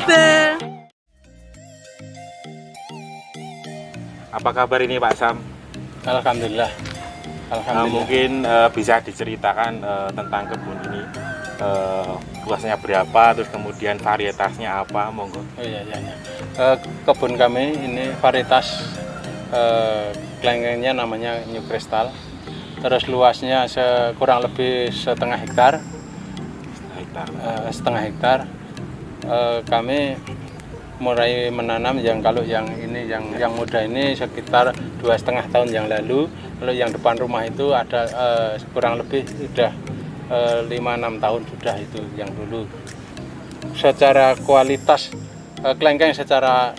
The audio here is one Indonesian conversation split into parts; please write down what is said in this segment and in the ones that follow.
Tete. Apa kabar ini Pak Sam? Alhamdulillah. Mungkin bisa diceritakan tentang kebun ini, luasnya berapa, terus kemudian varietasnya apa, monggo. Oh iya. Kebun kami ini varietas kelengkengnya namanya New Crystal. Terus luasnya kurang lebih setengah hektar. Setengah hektar. Kami mulai menanam yang muda ini sekitar 2,5 tahun yang lalu. Kalau yang depan rumah itu ada kurang lebih sudah 5-6 tahun sudah itu yang dulu. Secara kualitas kelengkeng secara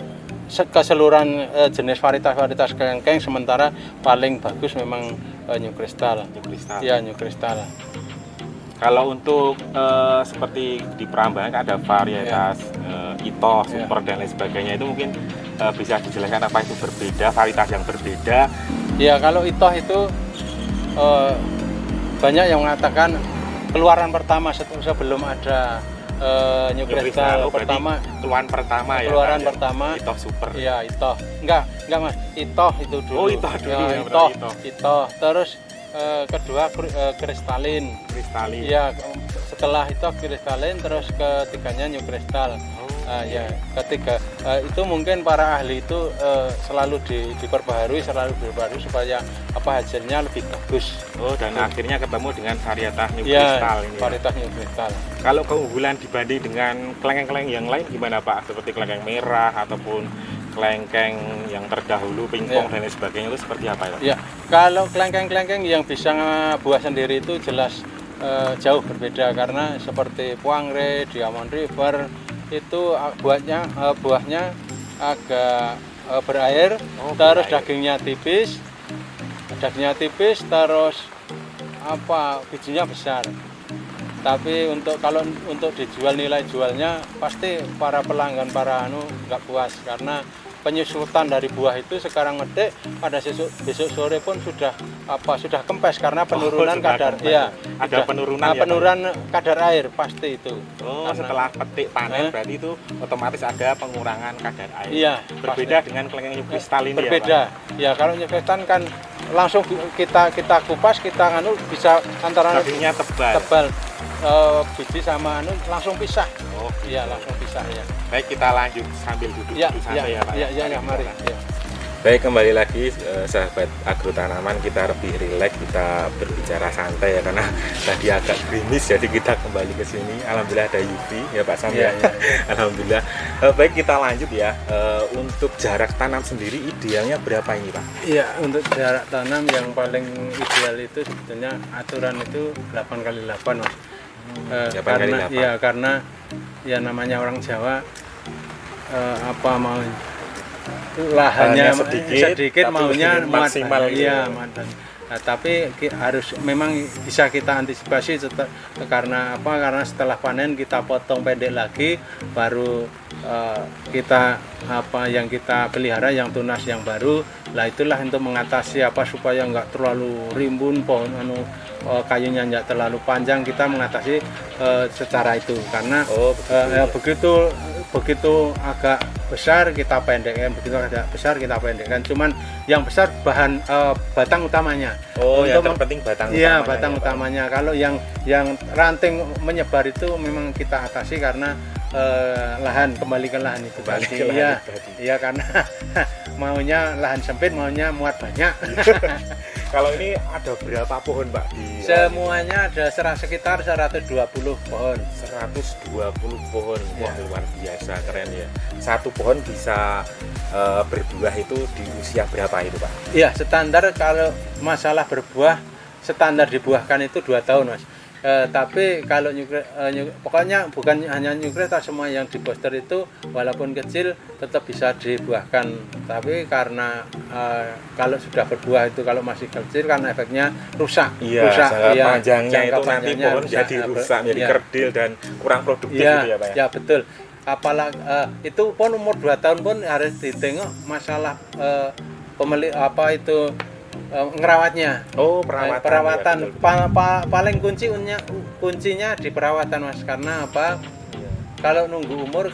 keseluruhan jenis varietas kelengkeng sementara paling bagus memang New Crystal. Ya, New Crystal. Kalau untuk seperti di Prambanan ada varietas Ito, Super dan lain sebagainya, itu mungkin bisa dijelaskan apa itu berbeda, varietas yang berbeda. Ya, kalau Ito itu banyak yang mengatakan keluaran pertama sebelum ada New Crystal pertama. Keluaran pertama Ito Super. Iya, Ito. Enggak Mas. Ito itu dulu. Oh, Ito dulu ya. Ito. Terus kedua kristalin. Iya, setelah itu kristalin, terus ketiganya New Crystal. Ya, ketiga itu mungkin para ahli itu selalu diperbaharui supaya hasilnya lebih bagus. Dan akhirnya ketemu dengan varietas New Crystal ini. Varietas New Crystal. Kalau keunggulan dibanding dengan kelengkeng-kelengkeng yang lain gimana Pak? Seperti kelengkeng merah ataupun kelengkeng yang terdahulu pingpong dan lain sebagainya, itu seperti apa ya? Ya, kalau kelengkeng-kelengkeng yang bisa buah sendiri itu jelas jauh berbeda, karena seperti Puangre, Diamond River itu buahnya agak berair, terus dagingnya tipis, terus bijinya besar. Tapi kalau untuk dijual, nilai jualnya pasti para pelanggan nggak puas, karena penyusutan dari buah itu sekarang medek, pada besok sore pun sudah kempes karena penurunan kadar penurunan kadar air pasti itu. Setelah petik panen berarti itu otomatis ada pengurangan kadar air. Iya, berbeda pasti. dengan kelengkeng New Crystal ini. Berbeda. Ya, kalau New Crystal kan langsung kita kupas, kita bisa antara dagingnya tebal. Biji sama langsung pisah. Iya, langsung pisah ya. Baik, kita lanjut sambil duduk santai ya Pak. Iya, mari. Ya. Baik, kembali lagi sahabat agrotanaman, kita lebih rileks, kita berbicara santai ya, karena tadi agak gerimis, jadi kita kembali ke sini. Alhamdulillah ada Yufi ya Pak Sam ya. Alhamdulillah. Baik, kita lanjut ya. Untuk jarak tanam sendiri idealnya berapa ini Pak? Iya, untuk jarak tanam yang paling ideal itu sebetulnya aturan itu 8x8 Mas. Karena ya namanya orang Jawa, lahannya sedikit maunya maksimal. Iya, nah, tapi harus memang bisa kita antisipasi karena setelah panen kita potong pendek lagi, baru kita yang kita pelihara yang tunas yang baru. Lah itulah untuk mengatasi supaya nggak terlalu rimbun pohon kayunya nggak terlalu panjang, kita mengatasi secara itu, karena begitu agak besar kita pendekkan, cuman yang besar batang utamanya. Yang terpenting batang utamanya. Iya, batang utamanya. Kalau yang ranting menyebar itu memang kita atasi karena kembali ke lahan itu. Iya, karena maunya lahan sempit, maunya muat banyak. Kalau ini ada berapa pohon Pak? Semuanya ada sekitar 120 pohon. 120 pohon. Wah, luar biasa, keren ya. Satu pohon bisa berbuah itu di usia berapa itu Pak? Iya, standar kalau masalah berbuah, standar dibuahkan itu 2 tahun Mas. Tapi kalau pokoknya bukan hanya New Crystal, semua yang di booster itu walaupun kecil tetap bisa dibuahkan. Tapi karena kalau sudah berbuah itu kalau masih kecil kan efeknya rusak. Panjangnya itu nanti pohon jadi rusak, jadi kerdil dan kurang produktif gitu ya Pak ya? Ya, betul. Apalagi itu pun umur 2 tahun pun harus ditengok masalah pemilik ngerawatnya. Perawatan ya, paling kuncinya di perawatan Mas, karena kalau nunggu umur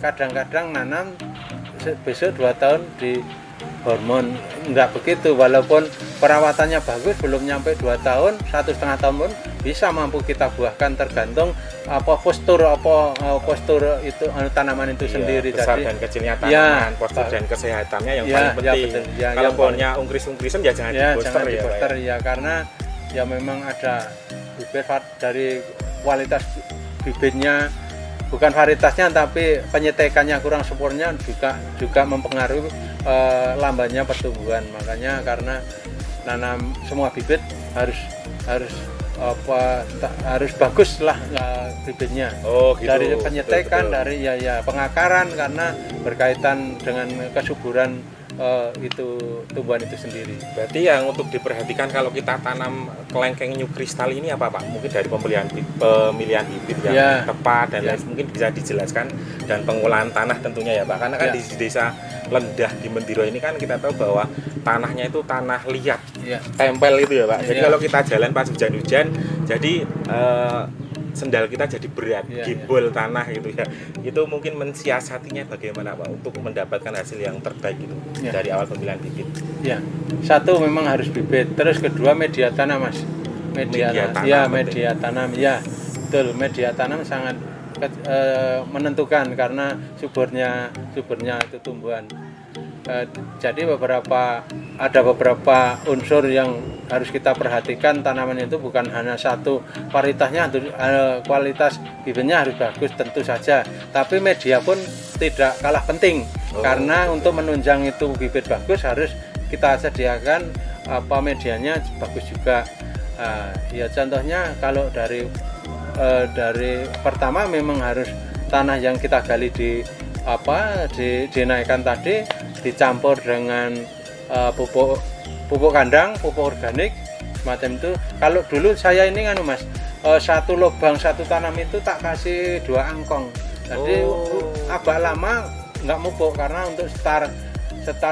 kadang-kadang nanam besok 2 tahun di hormon, enggak begitu. Walaupun perawatannya bagus, belum nyampe 2 tahun, 1,5 tahun pun bisa mampu kita buahkan, tergantung postur itu tanaman itu sendiri. Besar Jadi dan kecilnya tanaman, postur dan kesehatannya yang paling penting. betul. Kalau pohonnya ungkris-ungkrisan ya jangan jangan di diposter ya, karena ya memang ada bibit dari kualitas bibitnya, bukan varietasnya tapi penyetekannya kurang sempurna juga mempengaruhi lambannya pertumbuhan. Makanya karena nanam semua bibit harus bagus lah bibitnya. Oh, gitu. Dari penyetekan, betul. dari pengakaran, karena berkaitan dengan kesuburan itu tumbuhan itu sendiri. Berarti yang untuk diperhatikan kalau kita tanam kelengkeng new kristal ini apa Pak? Mungkin dari pemilihan bibit yang tepat dan lain, mungkin bisa dijelaskan, dan pengolahan tanah tentunya ya Pak. Karena kan di desa Lendah di Mendiro ini kan kita tahu bahwa tanahnya itu tanah liat, tempel itu ya Pak. Jadi kalau kita jalan pas hujan-hujan, jadi sendal kita jadi berat, gibol tanah gitu ya. Itu mungkin mensiasatinya bagaimana Pak untuk mendapatkan hasil yang terbaik itu dari awal pemilihan bibit? Ya, satu memang harus bibit, terus kedua media tanam Mas. Media tanam, ya betul. Media tanam sangat menentukan karena suburnya itu tumbuhan. Jadi ada beberapa unsur yang harus kita perhatikan. Tanaman itu bukan hanya satu, varietasnya, kualitas bibitnya harus bagus tentu saja, tapi media pun tidak kalah penting. Karena untuk menunjang itu bibit bagus harus kita sediakan medianya bagus juga. Ya contohnya kalau dari pertama memang harus tanah yang kita gali dinaikkan tadi, dicampur dengan pupuk kandang, pupuk organik semacam itu. Kalau dulu saya ini Mas, satu lubang satu tanam itu tak kasih 2 angkong. Jadi agak lama nggak mupuk, karena untuk start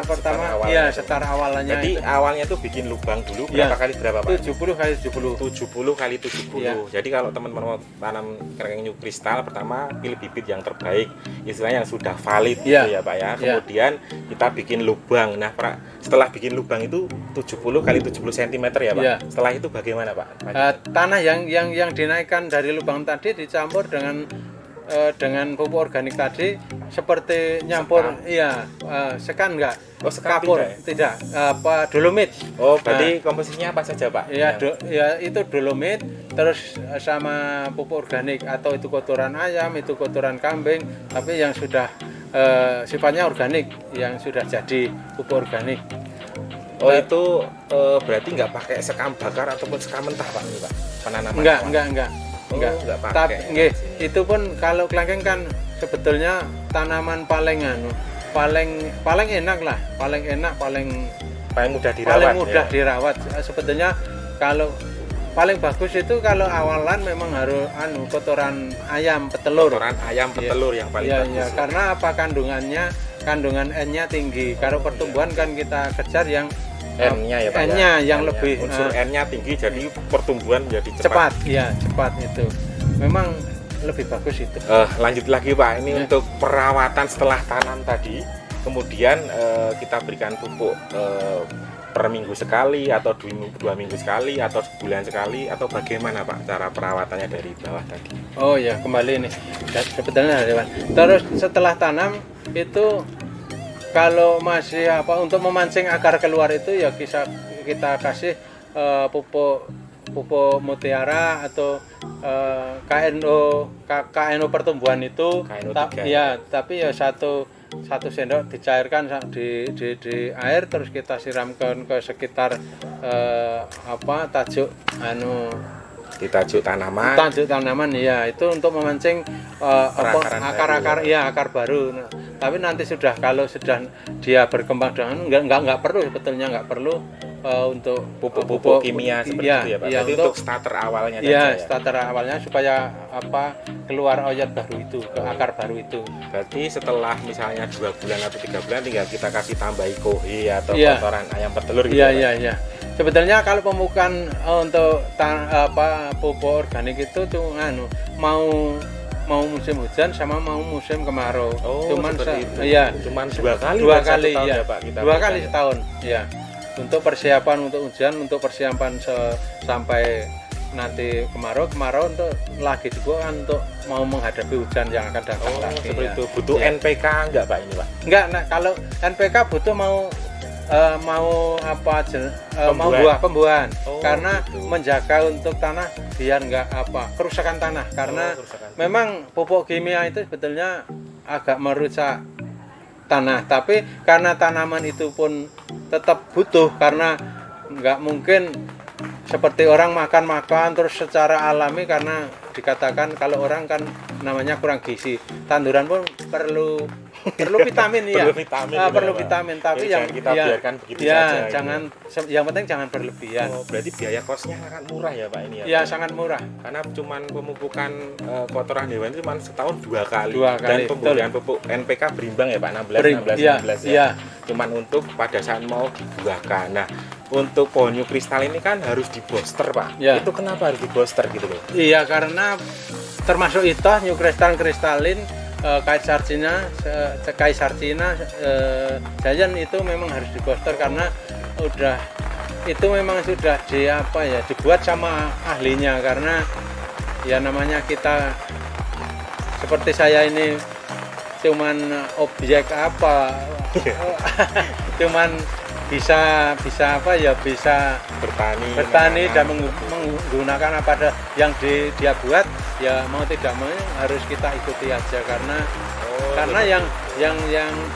pertama start awalnya. Jadi itu awalnya tuh bikin lubang dulu berapa Pak? 70 kali 70. 70 kali 70. Jadi kalau teman-teman mau tanam kelengkeng new kristal, pertama pilih bibit yang terbaik, istilahnya yang sudah valid gitu ya Pak ya. Kemudian kita bikin lubang. Nah, setelah bikin lubang itu 70 kali 70 cm ya Pak. Setelah itu bagaimana Pak? Tanah yang dinaikkan dari lubang tadi dicampur dengan pupuk organik tadi, seperti nyampur sekan enggak? Kapur tidak. Dolomit. Berarti komposisinya apa saja Pak? Itu dolomit, terus sama pupuk organik, atau itu kotoran ayam, itu kotoran kambing, tapi yang sudah sifatnya organik, yang sudah jadi pupuk organik. Itu berarti nggak pakai sekam bakar ataupun sekam mentah Pak, ini Pak? Penanaman enggak pakai. Itu pun kalau kelengkeng kan sebetulnya tanaman paling enak lah, paling mudah dirawat. Sebetulnya kalau paling bagus itu kalau awalan memang harus kotoran ayam petelur. Yang paling bagus. Karena kandungan N-nya tinggi. Kalau pertumbuhan kan kita kejar yang N-nya ya Pak. N-nya yang lebih unsur N-nya tinggi, jadi pertumbuhan jadi cepat. Cepat itu. Memang lebih bagus itu. Lanjut lagi Pak, ini untuk perawatan setelah tanam tadi, kemudian kita berikan pupuk per minggu sekali, atau 2 minggu sekali, atau sebulan sekali, atau bagaimana Pak cara perawatannya dari bawah tadi? Kembali nih sebetulnya terus setelah tanam itu, kalau masih untuk memancing akar keluar itu ya kita kasih pupuk mutiara atau KNO pertumbuhan itu. Tapi satu sendok dicairkan di air, terus kita siramkan ke sekitar tajuk tanaman itu untuk memancing akar baru. Tapi nanti kalau sudah dia berkembang dengan nggak perlu untuk pupuk kimia seperti itu ya Pak. Jadi untuk starter awalnya starter awalnya supaya keluar oyot baru itu, ke akar baru itu. Berarti setelah misalnya 2 bulan atau 3 bulan tinggal kita kasih tambahi kohi atau kotoran ayam petelur gitu. Sebetulnya kalau pemupukan untuk pupuk organik itu mau mau musim hujan sama mau musim kemarau. Cuman iya, cuman dua kali ya, Pak, kita dua kali setahun ya. Untuk persiapan untuk hujan, untuk persiapan sampai nanti kemarau untuk lagi juga kan untuk mau menghadapi hujan yang akan datang lagi. Seperti itu. Butuh NPK enggak Pak ini Pak? Enggak, nah, kalau NPK butuh mau buah pembuahan karena gitu. Menjaga untuk tanah biar enggak kerusakan tanah karena memang pupuk kimia itu sebetulnya agak merusak tanah, tapi karena tanaman itu pun tetap butuh karena enggak mungkin seperti orang makan terus secara alami karena dikatakan kalau orang kan namanya kurang gizi. Tanduran pun perlu vitamin ya. Perlu vitamin tapi yang kita biarkan begitu saja. Jangan yang penting jangan berlebihan. Berarti biaya kosnya sangat murah ya Pak ini ya. Iya, sangat murah. Karena cuman pemupukan kotoran hewan itu cuma setahun dua kali. Dan betul. pemberian pupuk NPK berimbang ya Pak 16 ya. Cuman untuk pada saat mau dibuahkan. Nah, untuk pohon new crystal ini kan harus di booster Pak. Ya. Itu kenapa harus di booster gitu loh? Iya, karena termasuk itu new crystal kristalin Kaisar Cina Giant itu memang harus di booster karena itu memang sudah dibuat sama ahlinya karena ya namanya kita seperti saya ini cuman objek cuman bisa bertani dan menggunakan apa yang dia buat ya mau tidak mau harus kita ikuti aja karena yang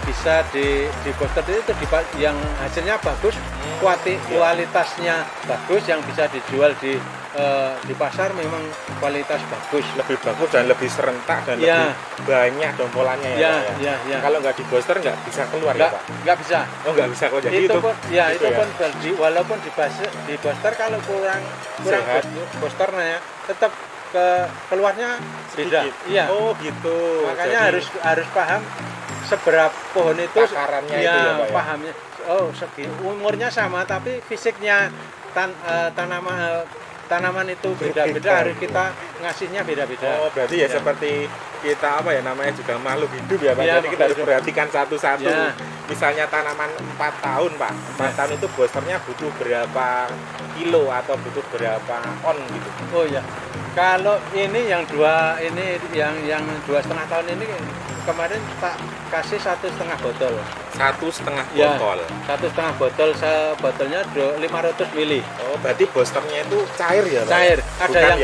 bisa di booster itu yang hasilnya bagus, kualitasnya bagus, yang bisa dijual di pasar memang kualitas bagus, lebih bagus dan lebih serentak dan lebih banyak dompolannya ya. Kalau nggak di booster nggak bisa keluar ya Pak? Nggak bisa. Nggak bisa kok. Jadi itu pun walaupun di booster kalau kurang boosternya ya tetap keluarnya beda. Iya. Oh gitu. Makanya jadi, harus paham seberapa pohon itu takarannya itu ya Pak. Pahamnya. Umurnya sama tapi fisiknya tanaman itu beda-beda, harus kita ngasihnya beda-beda. Berarti ya seperti kita namanya juga makhluk hidup ya Pak. Jadi kita harus perhatikan satu-satu. Misalnya tanaman 4 tahun Pak. 4 tahun itu boosternya butuh berapa kilo atau butuh berapa on gitu. Oh ya. Kalau ini yang 2,5 tahun ini kemarin tak kasih 1,5 botol. 1,5 botol. 1,5 botol, sebotolnya 500 ml. Oh, berarti boosternya itu cair ya, Pak? Cair. Bukan ada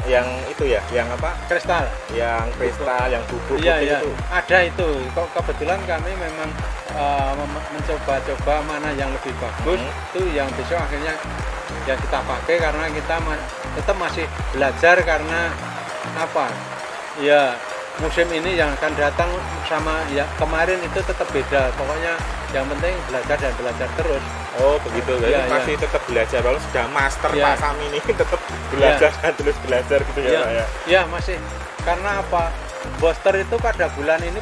yang itu ya, yang apa? Kristal. Yang kristal, yang bubuk itu. Itu. Ada itu. Kebetulan kami memang mencoba-coba mana yang lebih bagus. Itu yang besok akhirnya yang kita pakai karena kita tetap masih belajar karena musim ini yang akan datang sama kemarin itu tetap beda. Pokoknya yang penting belajar dan belajar terus. Oh begitu, jadi masih tetap belajar. Kalau sudah master Pak Sam ini tetap belajar dan terus belajar gitu ya Pak ya? Iya masih, karena booster itu pada bulan ini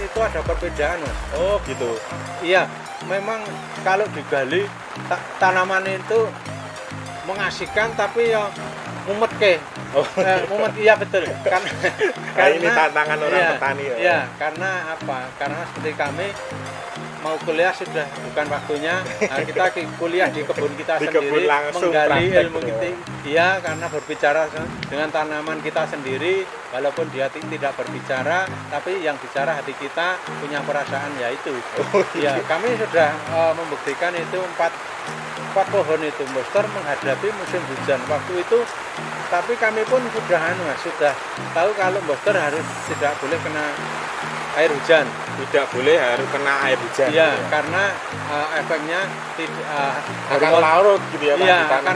itu ada perbedaan Mas. Oh gitu. Iya, memang kalau digali tanaman itu mengasihkan tapi mumet mumet iya betul karena ini tantangan orang petani ya. Iya, karena karena seperti kami mau kuliah sudah bukan waktunya. Kita kuliah di kebun kita sendiri, menggali ilmu kita. Iya, karena berbicara dengan tanaman kita sendiri, walaupun dia tidak berbicara, tapi yang bicara hati kita, punya perasaan yaitu. Ya, kami sudah membuktikan itu 4 pohon itu booster menghadapi musim hujan waktu itu, tapi kami pun sudah tahu kalau booster harus tidak boleh kena air hujan, tidak boleh harus kena air hujan. Iya, karena efeknya akan larut gitu ya Pak. Iya, akan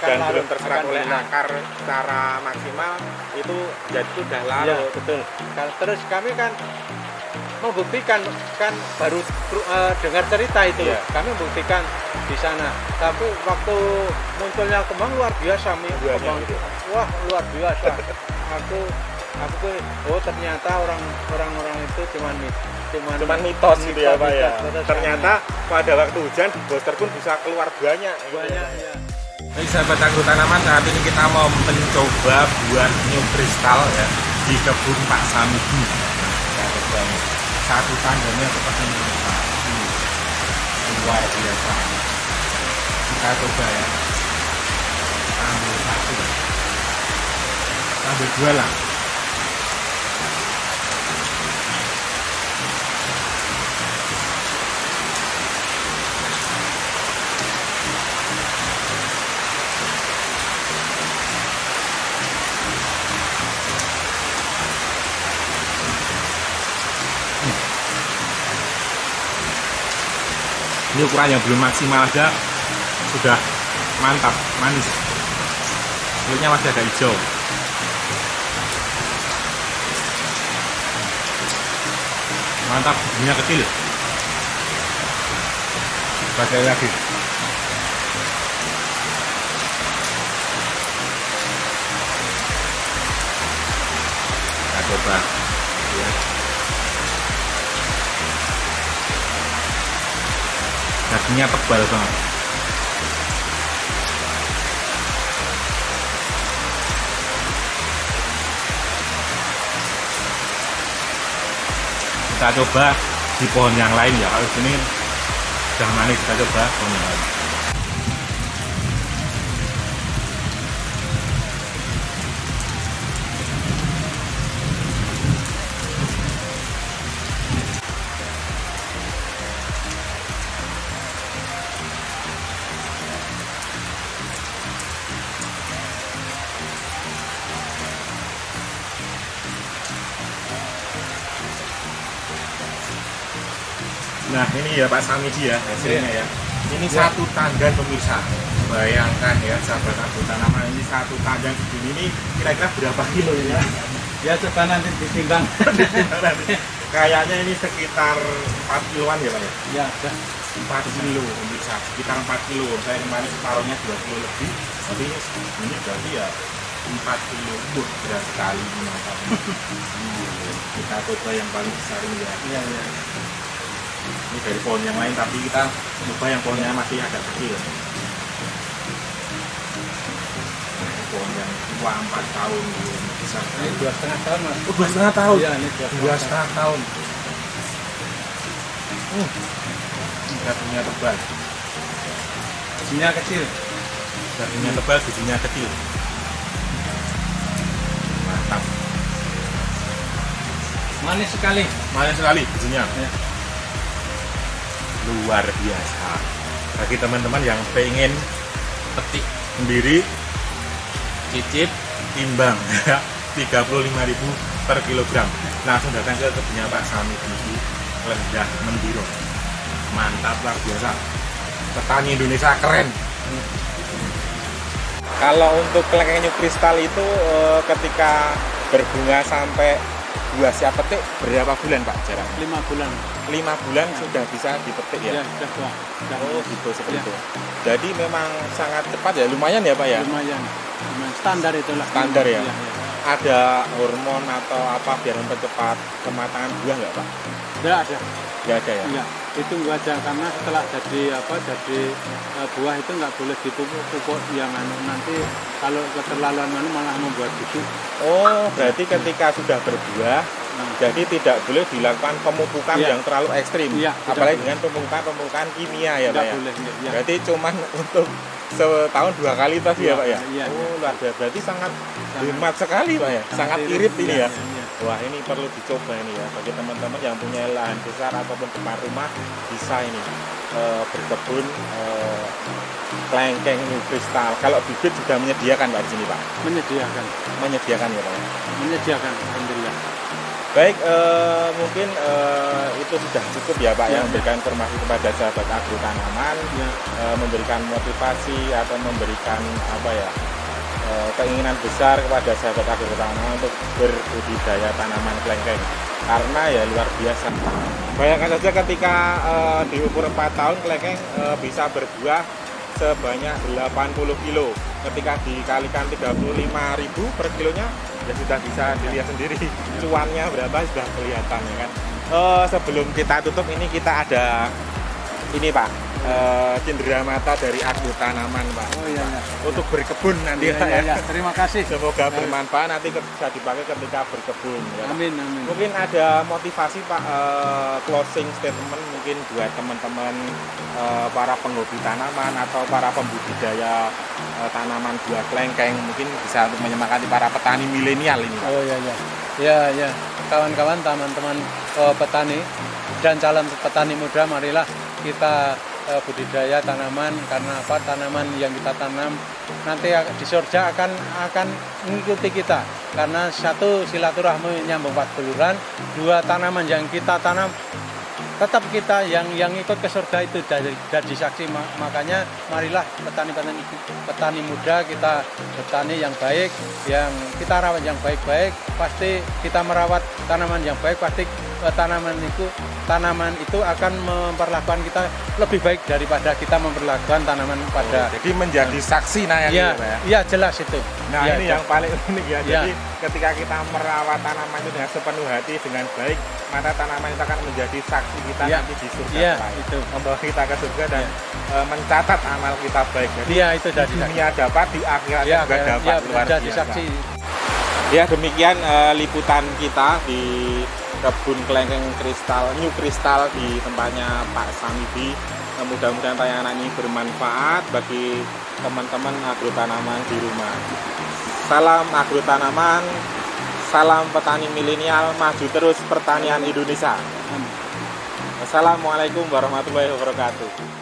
dan larut, belum terserap oleh akar secara maksimal itu jadi sudah larut. Iya, betul. Terus kami kan membuktikan kan baru dengar cerita itu, kami membuktikan di sana. Tapi waktu munculnya kembang luar biasa, kembang gitu. Wah luar biasa. Aku ternyata orang-orang itu cuman mitos gitu ya Pak ya. Mitos, ternyata pada waktu hujan booster pun bisa keluar banyak ya. Baik sahabat agrotanaman, saat ini kita mau mencoba buah new kristal ya di kebun Pak Samidi. Kita coba ini. Satu tandanya seperti ini Pak. Luar biasa. Kita coba ya. Ambil satu. Ambil dua lah. Ini ukuran yang belum maksimal aja sudah mantap, manis. Kulitnya masih agak hijau. Mantap, bijinya kecil. Pakai lagi. Kita coba. Ya. Dagingnya tebal banget. Kita coba di pohon yang lain ya. Kalau sini sudah manis, kita coba pohon yang lain. Nah ini ya Pak Samidi ya hasilnya ya. Ini satu tandan pemirsa. Bayangkan ya sahabat agrotanaman, ini satu tandan segini ini kira-kira berapa kilo ya? Ya coba nanti ditimbang. Kayaknya ini sekitar 4 kiloan ya Pak ya? Ya, 4 kilo pemirsa, sekitar 4 kilo. Saya kemarin separuhnya 2 kilo lebih. Tapi ini berarti ya 4 kilo. Berat sekali ini mantap. Kita coba yang paling besar ini ya. iya, iya. Ini dari pohon yang lain, tapi kita coba yang pohonnya masih agak kecil. Nah, pohon yang tua 4 tahun bisa. Ini 2,5 tahun mas. Oh, 2,5 tahun? Iya, ini 2,5 tahun. Dagingnya tebal. Bijinya kecil. Dagingnya tebal, bijinya kecil. Mantap. Manis sekali. Manis sekali bijinya. Ya. Luar biasa. Bagi teman-teman yang pengen petik sendiri, cicip, timbang 35.000 per kilogram. Langsung datang ke kebunnya Pak Samidi, Lendah Mendiro. Mantap, luar biasa. Petani Indonesia keren. Kalau untuk kelengkeng new kristal itu ketika berbunga sampai buah siap petik berapa bulan Pak jarak? 5 bulan. 5 bulan sudah bisa dipetik ya? Ya, sudah tua. Oh gitu, seperti Ya. itu. Jadi memang sangat cepat ya, lumayan ya Pak ya? Lumayan. Standar itulah. Standar ya? Ya, ya. Ada hormon atau apa biar mempercepat kematangan buah nggak Pak? Tidak ada. Nggak ada ya? Iya, itu nggak aja karena setelah jadi buah itu nggak boleh dipupuk yang nanti kalau keterlaluan malah membuat busuk. Oh, berarti ketika sudah berbuah, jadi tidak boleh dilakukan pemupukan Iya. yang terlalu ekstrim. Iya, Apalagi tidak dengan pemupukan kimia ya Pak Nggak ya? boleh. Ya. Berarti cuman untuk setahun 2 kali tadi ya Pak ya? Iya, Oh, luar biasa. Berarti sangat hemat sekali Pak ya? Sangat irit ini ya? Wah, ini perlu dicoba ini ya. Bagi teman-teman yang punya lahan besar ataupun depan rumah, bisa ini berkebun kelengkeng new kristal. Kalau bibit sudah menyediakan Pak di sini Pak? Menyediakan Menyediakan ya Pak ya? alhamdulillah. Baik, mungkin itu sudah cukup ya Pak Ya, yang memberikan informasi kepada sahabat agrotanaman, Ya. memberikan motivasi atau memberikan apa ya keinginan besar kepada sahabat agrotanaman untuk berbudidaya tanaman kelengkeng karena ya luar biasa. Bayangkan saja ketika diukur 4 tahun kelengkeng bisa berbuah sebanyak 80 kilo. Ketika dikalikan 35.000 per kilonya ya sudah bisa dilihat sendiri cuannya berapa sudah kelihatan ya kan. Sebelum kita tutup ini kita ada ini Pak, cindera mata dari agrotanaman, Pak. Oh iya, iya. Untuk berkebun nanti Iya, Pak, iya, ya. iya. Terima kasih. Semoga bermanfaat nanti bisa dipakai ketika berkebun. Ya. Amin, amin. Mungkin ada motivasi Pak, closing statement mungkin buat teman-teman para penghobi tanaman atau para pembudidaya tanaman buah kelengkeng, mungkin bisa untuk menyemangati para petani milenial ini, Pak. Oh iya, iya. Ya, ya. Kawan-kawan, teman-teman petani dan calon petani muda, marilah kita budidaya tanaman, karena apa? Tanaman yang kita tanam nanti di surga akan mengikuti kita, karena satu, silaturahmi nyambung seduluran, dua, tanaman yang kita tanam tetap kita yang ikut ke surga itu jadi saksi. Makanya marilah petani muda, kita petani yang baik, yang kita rawat yang baik-baik, pasti kita merawat tanaman yang baik, pasti tanaman itu akan memperlakukan kita lebih baik daripada kita memperlakukan tanaman pada. Jadi menjadi saksi ya, ya jelas itu. Nah ya, ini yang paling unik ya. Jadi ketika kita merawat tanaman itu dengan sepenuh hati, dengan baik, maka tanaman itu akan menjadi saksi kita nanti di surga. Ya, itu membawa kita ke surga dan mencatat amal kita baik. Jadi itu di dunia dapat, di akhirat juga dapat, luar jadi biasa. saksi. Ya, demikian liputan kita di kebun kelengkeng kristal, New Kristal di tempatnya Pak Samidi. Mudah-mudahan tayangan ini bermanfaat bagi teman-teman agrotanaman di rumah. Salam agrotanaman, salam petani milenial, maju terus pertanian Indonesia. Assalamualaikum warahmatullahi wabarakatuh.